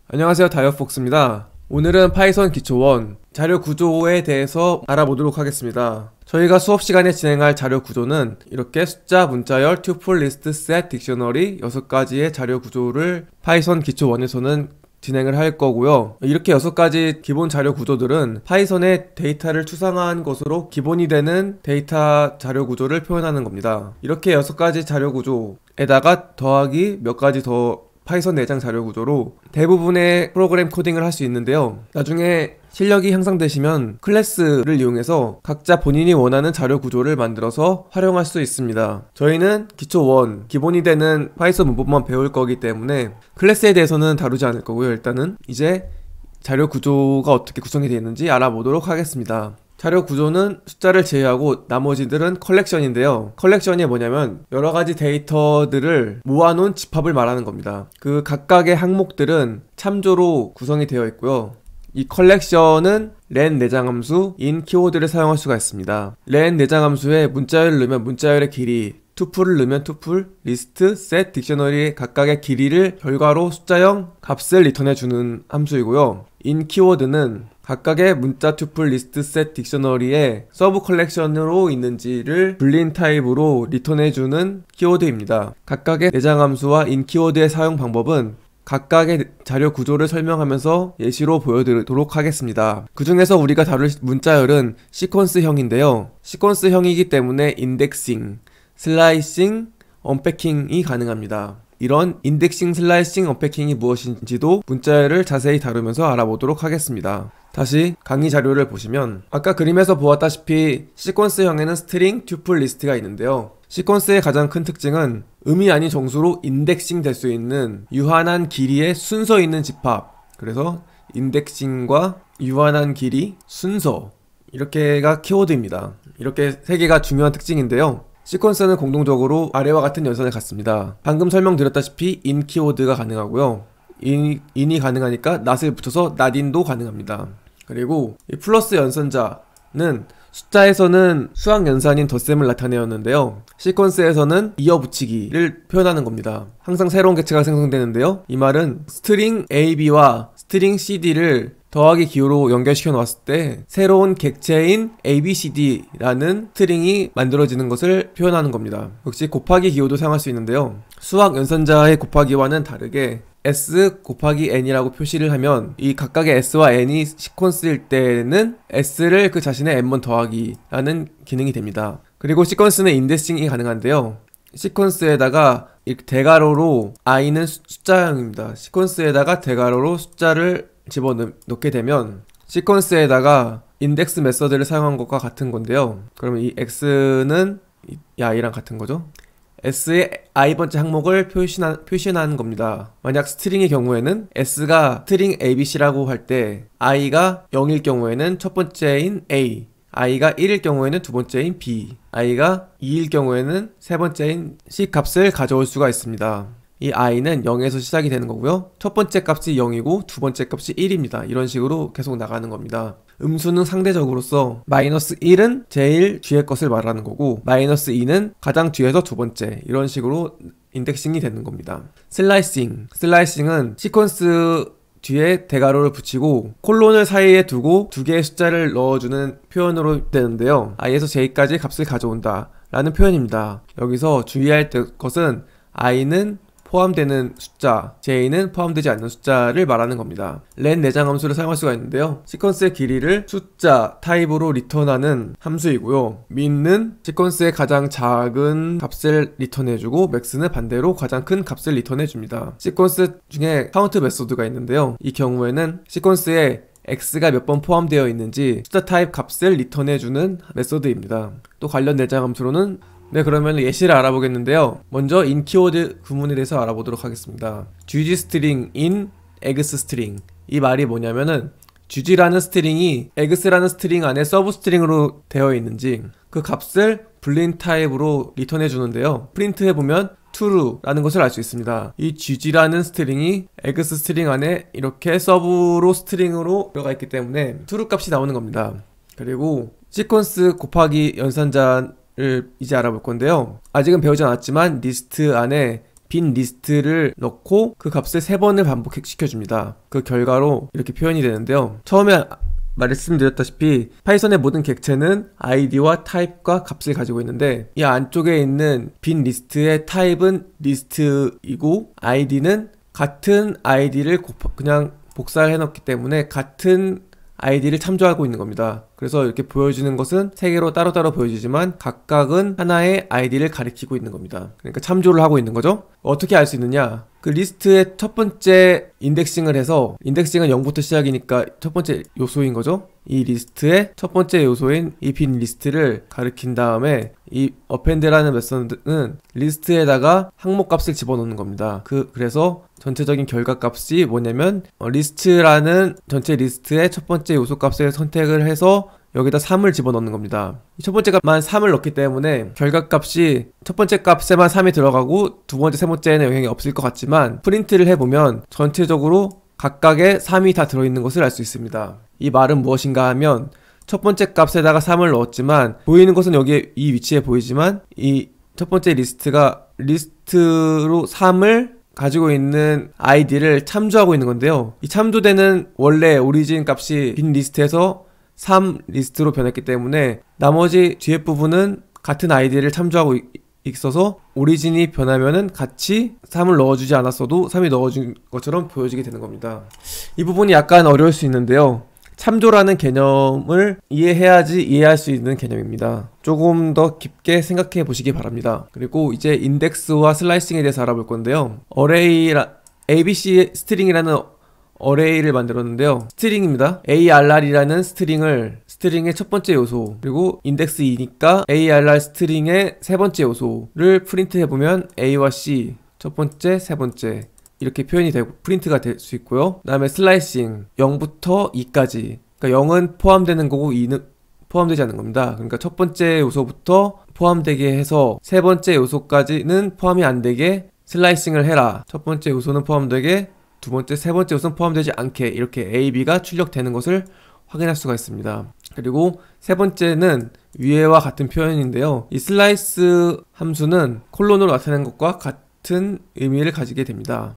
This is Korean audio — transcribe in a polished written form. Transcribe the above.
안녕하세요, 다이어폭스입니다. 오늘은 파이썬 기초원 자료 구조에 대해서 알아보도록 하겠습니다. 저희가 수업 시간에 진행할 자료 구조는 이렇게 숫자, 문자열, 튜플, 리스트, 셋, 딕셔너리 6가지의 자료 구조를 파이썬 기초원에서는 진행을 할 거고요. 이렇게 6가지 기본 자료 구조들은 파이썬의 데이터를 추상화한 것으로 기본이 되는 데이터 자료 구조를 표현하는 겁니다. 이렇게 6가지 자료 구조에다가 더하기 몇 가지 더 파이썬 내장 자료 구조로 대부분의 프로그램 코딩을 할 수 있는데요. 나중에 실력이 향상되시면 클래스를 이용해서 각자 본인이 원하는 자료 구조를 만들어서 활용할 수 있습니다. 저희는 기초 1, 기본이 되는 파이썬 문법만 배울 거기 때문에 클래스에 대해서는 다루지 않을 거고요. 일단은 이제 자료 구조가 어떻게 구성이 되어 있는지 알아보도록 하겠습니다. 자료 구조는 숫자를 제외하고 나머지들은 컬렉션인데요. 컬렉션이 뭐냐면 여러가지 데이터들을 모아놓은 집합을 말하는 겁니다. 그 각각의 항목들은 참조로 구성이 되어 있고요. 이 컬렉션은 len 내장함수, in 키워드를 사용할 수가 있습니다. len 내장함수에 문자열을 넣으면 문자열의 길이, 투플을 넣으면 투플, 리스트, 셋, 딕셔너리의 각각의 길이를 결과로 숫자형 값을 리턴해주는 함수이고요. in 키워드는 각각의 문자, 튜플, 리스트, 셋, 딕셔너리의 서브 컬렉션으로 있는지를 불린 타입으로 리턴해주는 키워드입니다. 각각의 내장함수와 in 키워드의 사용 방법은 각각의 자료 구조를 설명하면서 예시로 보여드리도록 하겠습니다. 그 중에서 우리가 다룰 문자열은 시퀀스형인데요. 시퀀스형이기 때문에 인덱싱, 슬라이싱, 언패킹이 가능합니다. 이런 인덱싱, 슬라이싱, 언패킹이 무엇인지도 문자열을 자세히 다루면서 알아보도록 하겠습니다. 다시 강의 자료를 보시면 아까 그림에서 보았다시피 시퀀스형에는 스트링, 튜플, 리스트가 있는데요. 시퀀스의 가장 큰 특징은 음이 아닌 정수로 인덱싱 될 수 있는 유한한 길이의 순서 있는 집합. 그래서 인덱싱과 유한한 길이, 순서, 이렇게가 키워드입니다. 이렇게 세 개가 중요한 특징인데요. 시퀀스는 공동적으로 아래와 같은 연산을 갖습니다. 방금 설명드렸다시피 in 키워드가 가능하고요. in이 가능하니까 not을 붙여서 notin도 가능합니다. 그리고 이 플러스 연산자는 숫자에서는 수학 연산인 덧셈을 나타내었는데요. 시퀀스에서는 이어붙이기를 표현하는 겁니다. 항상 새로운 객체가 생성되는데요. 이 말은 스트링 AB와 스트링 CD를 더하기 기호로 연결시켜 놓았을 때 새로운 객체인 ABCD라는 스트링이 만들어지는 것을 표현하는 겁니다. 역시 곱하기 기호도 사용할 수 있는데요. 수학 연산자의 곱하기와는 다르게 S 곱하기 N이라고 표시를 하면 이 각각의 S와 N이 시퀀스일 때는 S를 그 자신의 N번 더하기라는 기능이 됩니다. 그리고 시퀀스는 인덱싱이 가능한데요. 시퀀스에다가 대괄호로 I는 숫자형입니다. 시퀀스에다가 대괄호로 숫자를 집어넣게 되면 시퀀스에다가 인덱스 메서드를 사용한 것과 같은 건데요. 그러면 이 X는 이 I랑 같은 거죠. S의 I번째 항목을 표시하는 겁니다. 만약 스트링의 경우에는 S가 스트링 ABC라고 할 때 I가 0일 경우에는 첫 번째인 A, I가 1일 경우에는 두 번째인 B, I가 2일 경우에는 세 번째인 C 값을 가져올 수가 있습니다. 이 i는 0에서 시작이 되는 거고요. 첫 번째 값이 0이고 두 번째 값이 1입니다. 이런 식으로 계속 나가는 겁니다. 음수는 상대적으로서 마이너스 1은 제일 뒤에 것을 말하는 거고 마이너스 2는 가장 뒤에서 두 번째, 이런 식으로 인덱싱이 되는 겁니다. 슬라이싱은 시퀀스 뒤에 대괄호를 붙이고 콜론을 사이에 두고 두 개의 숫자를 넣어주는 표현으로 되는데요. i에서 j까지 값을 가져온다 라는 표현입니다. 여기서 주의할 것은 i는 포함되는 숫자, j는 포함되지 않는 숫자를 말하는 겁니다. len 내장 함수를 사용할 수가 있는데요. 시퀀스의 길이를 숫자 타입으로 리턴하는 함수이고요. min은 시퀀스의 가장 작은 값을 리턴해주고 max는 반대로 가장 큰 값을 리턴해줍니다. 시퀀스 중에 카운트 메소드가 있는데요. 이 경우에는 시퀀스에 x가 몇 번 포함되어 있는지 숫자 타입 값을 리턴해주는 메소드입니다. 또 관련 내장 함수로는 그러면 예시를 알아보겠는데요. 먼저 in 키워드 구문에 대해서 알아보도록 하겠습니다. GG 스트링 in eggs 스트링, 이 말이 뭐냐면은 GG라는 스트링이 eggs라는 스트링 안에 서브 스트링으로 되어 있는지 그 값을 불린 타입으로 리턴해 주는데요. 프린트 해보면 true라는 것을 알 수 있습니다. 이 GG라는 스트링이 eggs 스트링 안에 이렇게 서브로 스트링으로 들어가 있기 때문에 true 값이 나오는 겁니다. 그리고 시퀀스 곱하기 연산자 를 이제 알아볼 건데요. 아직은 배우지 않았지만 리스트 안에 빈 리스트를 넣고 그 값을 3번을 반복시켜줍니다. 그 결과로 이렇게 표현이 되는데요. 처음에 말씀드렸다시피 파이썬의 모든 객체는 id와 타입과 값을 가지고 있는데 이 안쪽에 있는 빈 리스트의 타입은 리스트이고 id는 같은 id를 그냥 복사를 해놓기 때문에 같은 id를 참조하고 있는 겁니다. 그래서 이렇게 보여주는 것은 3개로 따로따로 보여지지만 각각은 하나의 id를 가리키고 있는 겁니다. 그러니까 참조를 하고 있는 거죠. 어떻게 알 수 있느냐? 그 리스트의 첫 번째 인덱싱을 해서, 인덱싱은 0부터 시작이니까 첫 번째 요소인 거죠. 이 리스트의 첫 번째 요소인 이 빈 리스트를 가리킨 다음에 이 append라는 메서드는 리스트에다가 항목 값을 집어넣는 겁니다. 그래서 전체적인 결과 값이 뭐냐면 리스트라는 전체 리스트의 첫 번째 요소 값을 선택을 해서 여기다 3을 집어넣는 겁니다. 첫 번째 값만 3을 넣기 때문에 결과값이 첫 번째 값에만 3이 들어가고 두 번째, 세 번째에는 영향이 없을 것 같지만 프린트를 해보면 전체적으로 각각의 3이 다 들어있는 것을 알 수 있습니다. 이 말은 무엇인가 하면 첫 번째 값에다가 3을 넣었지만 보이는 것은 여기에 이 위치에 보이지만 이 첫 번째 리스트가 리스트로 3을 가지고 있는 id를 참조하고 있는 건데요. 이 참조되는 원래 오리진 값이 빈 리스트에서 3 리스트로 변했기 때문에 나머지 뒤에 부분은 같은 id를 참조하고 있어서 오리진이 변하면은 같이 3을 넣어주지 않았어도 3이 넣어준 것처럼 보여지게 되는 겁니다. 이 부분이 약간 어려울 수 있는데요. 참조라는 개념을 이해해야지 이해할 수 있는 개념입니다. 조금 더 깊게 생각해 보시기 바랍니다. 그리고 이제 인덱스와 슬라이싱에 대해서 알아볼 건데요. ABC 스트링이라는 어레이를 만들었는데요. 스트링입니다. ARR이라는 스트링의 첫 번째 요소, 그리고 인덱스 2니까 ARR 스트링의 세 번째 요소를 프린트 해보면 A와 C, 첫 번째, 세 번째 이렇게 표현이 되고 프린트가 될 수 있고요. 그 다음에 슬라이싱 0부터 2까지, 그러니까 0은 포함되는 거고 2는 포함되지 않는 겁니다. 그러니까 첫 번째 요소부터 포함되게 해서 세 번째 요소까지는 포함이 안 되게 슬라이싱을 해라. 첫 번째 요소는 포함되게, 두 번째, 세 번째 요소는 포함되지 않게, 이렇게 A, B가 출력되는 것을 확인할 수가 있습니다. 그리고 세 번째는 위에와 같은 표현인데요. 이 슬라이스 함수는 콜론으로 나타낸 것과 같은 의미를 가지게 됩니다.